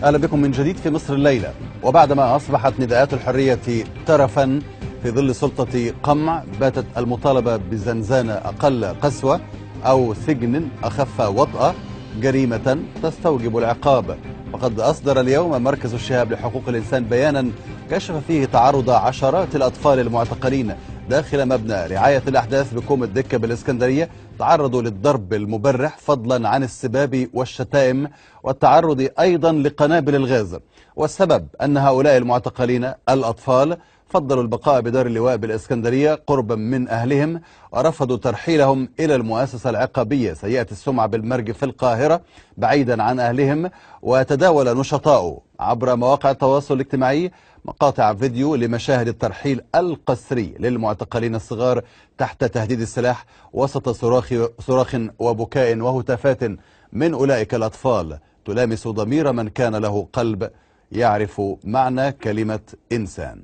أهلا بكم من جديد في مصر الليلة. وبعدما أصبحت نداءات الحرية ترفا في ظل سلطة قمع، باتت المطالبة بزنزانة أقل قسوة أو سجن أخف وطأة جريمة تستوجب العقاب. وقد أصدر اليوم مركز الشهاب لحقوق الإنسان بيانا كشف فيه تعرض عشرات الأطفال المعتقلين داخل مبنى رعاية الأحداث بكوم الدكة بالإسكندرية تعرضوا للضرب المبرح، فضلا عن السباب والشتائم والتعرض أيضا لقنابل الغاز. والسبب أن هؤلاء المعتقلين الأطفال فضلوا البقاء بدار اللواء بالإسكندرية قربا من أهلهم، ورفضوا ترحيلهم إلى المؤسسة العقابية سيئة السمعة بالمرج في القاهرة بعيدا عن أهلهم. وتداول نشطاء عبر مواقع التواصل الاجتماعي مقاطع فيديو لمشاهد الترحيل القسري للمعتقلين الصغار تحت تهديد السلاح وسط صراخ وبكاء وهتافات من أولئك الأطفال تلامس ضمير من كان له قلب يعرف معنى كلمة إنسان.